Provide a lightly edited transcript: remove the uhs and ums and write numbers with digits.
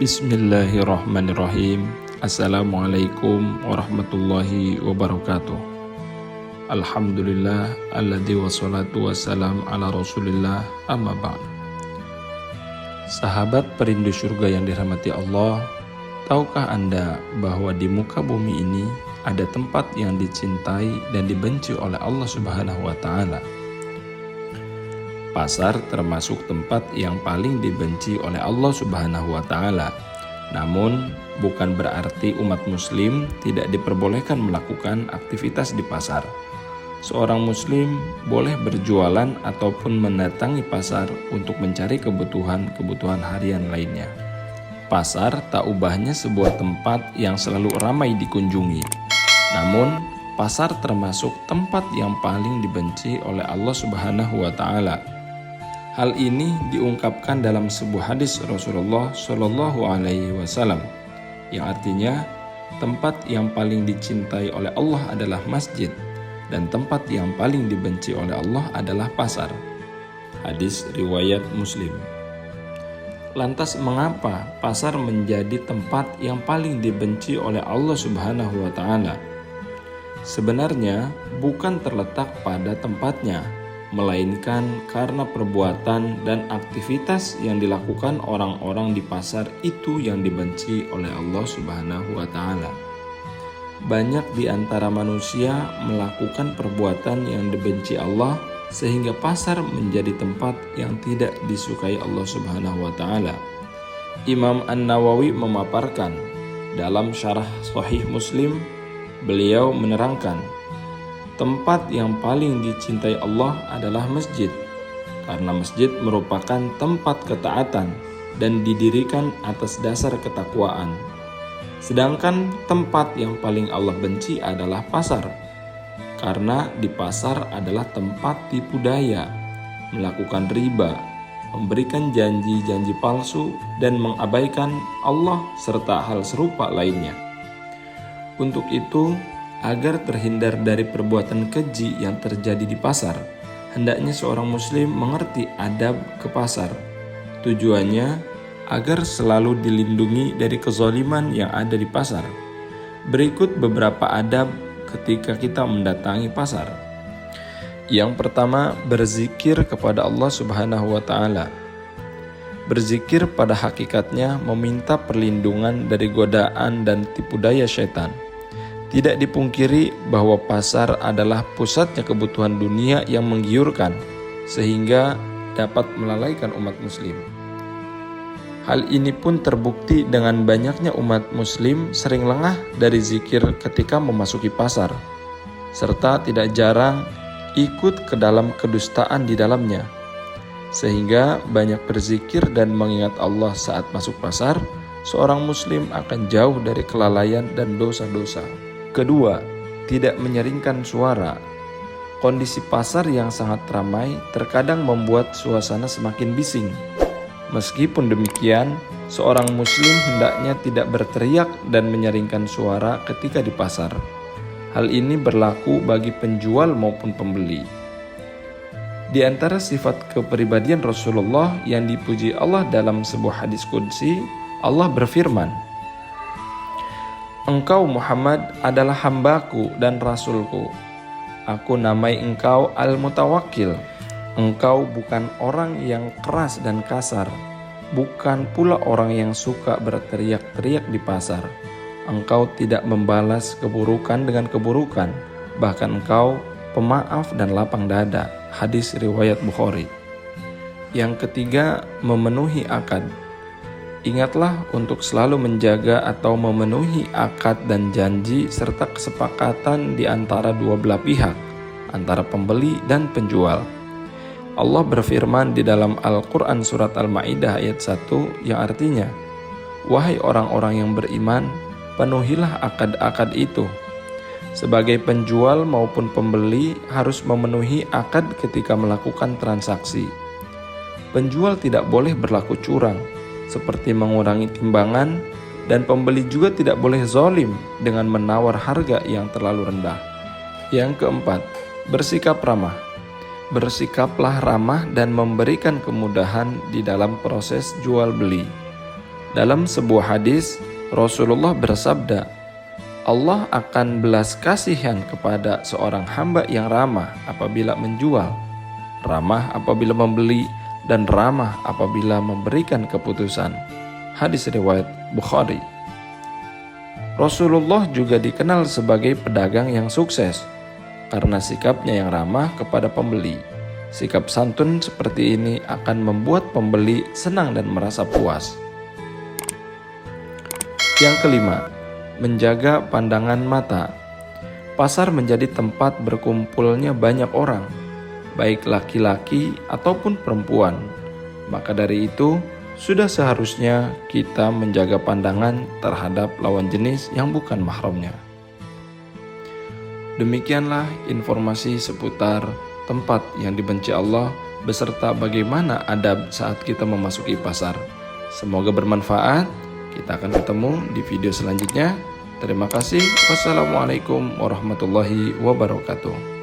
Bismillahirrahmanirrahim. Assalamualaikum warahmatullahi wabarakatuh. Alhamdulillah alladzi wassalatu wassalam ala rasulillah amma ba'd. Sahabat perindu surga yang dirahmati Allah, tahukah Anda bahwa di muka bumi ini ada tempat yang dicintai dan dibenci oleh Allah Subhanahu wa Ta'ala? Pasar termasuk tempat yang paling dibenci oleh Allah Subhanahu wa Ta'ala. Namun, bukan berarti umat Muslim tidak diperbolehkan melakukan aktivitas di pasar. Seorang Muslim boleh berjualan ataupun mendatangi pasar untuk mencari kebutuhan harian lainnya. Pasar tak ubahnya sebuah tempat yang selalu ramai dikunjungi. Namun, pasar termasuk tempat yang paling dibenci oleh Allah Subhanahu wa Ta'ala. Hal ini diungkapkan dalam sebuah hadis Rasulullah Shallallahu Alaihi Wasallam, yang artinya tempat yang paling dicintai oleh Allah adalah masjid dan tempat yang paling dibenci oleh Allah adalah pasar. Hadis riwayat Muslim. Lantas mengapa pasar menjadi tempat yang paling dibenci oleh Allah Subhanahu wa Ta'ala? Sebenarnya bukan terletak pada tempatnya, melainkan karena perbuatan dan aktivitas yang dilakukan orang-orang di pasar itu yang dibenci oleh Allah Subhanahu wa Ta'ala. Banyak di antara manusia melakukan perbuatan yang dibenci Allah sehingga pasar menjadi tempat yang tidak disukai Allah Subhanahu wa Ta'ala. Imam An-Nawawi memaparkan dalam syarah Sahih Muslim, beliau menerangkan, tempat yang paling dicintai Allah adalah masjid, karena masjid merupakan tempat ketaatan dan didirikan atas dasar ketakwaan. Sedangkan tempat yang paling Allah benci adalah pasar, karena di pasar adalah tempat tipu daya, melakukan riba, memberikan janji-janji palsu, dan mengabaikan Allah serta hal serupa lainnya. Untuk itu, agar terhindar dari perbuatan keji yang terjadi di pasar, hendaknya seorang muslim mengerti adab ke pasar. Tujuannya agar selalu dilindungi dari kezaliman yang ada di pasar. Berikut beberapa adab ketika kita mendatangi pasar. Yang pertama, berzikir kepada Allah Subhanahu wa Ta'ala. Berzikir pada hakikatnya meminta perlindungan dari godaan dan tipu daya syaitan. Tidak dipungkiri bahwa pasar adalah pusatnya kebutuhan dunia yang menggiurkan, sehingga dapat melalaikan umat muslim. Hal ini pun terbukti dengan banyaknya umat muslim sering lengah dari zikir ketika memasuki pasar, serta tidak jarang ikut ke dalam kedustaan di dalamnya. Sehingga banyak berzikir dan mengingat Allah saat masuk pasar, seorang muslim akan jauh dari kelalaian dan dosa-dosa. Kedua, tidak menyeringkan suara. Kondisi pasar yang sangat ramai terkadang membuat suasana semakin bising. Meskipun demikian, seorang muslim hendaknya tidak berteriak dan menyeringkan suara ketika di pasar. Hal ini berlaku bagi penjual maupun pembeli. Di antara sifat kepribadian Rasulullah yang dipuji Allah dalam sebuah hadis qudsi, Allah berfirman, "Engkau Muhammad adalah hambaku dan rasulku. Aku namai engkau Al-Mutawakkil. Engkau bukan orang yang keras dan kasar, bukan pula orang yang suka berteriak-teriak di pasar. Engkau tidak membalas keburukan dengan keburukan, bahkan engkau pemaaf dan lapang dada." Hadis riwayat Bukhari. Yang ketiga, memenuhi akad. Ingatlah untuk selalu menjaga atau memenuhi akad dan janji serta kesepakatan di antara dua belah pihak, antara pembeli dan penjual. Allah berfirman di dalam Al-Quran surat Al-Ma'idah ayat 1 yang artinya, "Wahai orang-orang yang beriman, penuhilah akad-akad itu." Sebagai penjual maupun pembeli harus memenuhi akad ketika melakukan transaksi. Penjual tidak boleh berlaku curang, seperti mengurangi timbangan, dan pembeli juga tidak boleh zalim dengan menawar harga yang terlalu rendah. Yang keempat, bersikap ramah. Bersikaplah ramah dan memberikan kemudahan di dalam proses jual beli. Dalam sebuah hadis, Rasulullah bersabda, Allah akan belas kasihan kepada seorang hamba yang ramah apabila menjual, ramah apabila membeli, dan ramah apabila memberikan keputusan. Hadis riwayat Bukhari. Rasulullah juga dikenal sebagai pedagang yang sukses karena sikapnya yang ramah kepada pembeli. Sikap santun seperti ini akan membuat pembeli senang dan merasa puas. Yang kelima, menjaga pandangan mata. Pasar menjadi tempat berkumpulnya banyak orang, baik laki-laki ataupun perempuan. Maka dari itu, sudah seharusnya kita menjaga pandangan terhadap lawan jenis yang bukan mahramnya. Demikianlah informasi seputar tempat yang dibenci Allah beserta bagaimana adab saat kita memasuki pasar. Semoga bermanfaat. Kita akan ketemu di video selanjutnya. Terima kasih. Wassalamualaikum warahmatullahi wabarakatuh.